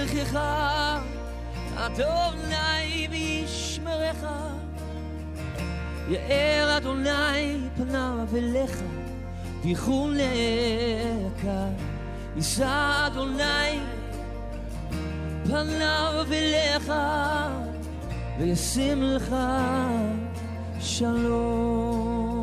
ברכך אדוני וישמרך יאר אדוני פניו אליך ויחונך יישא אדוני פניו אליך וישים לך שלום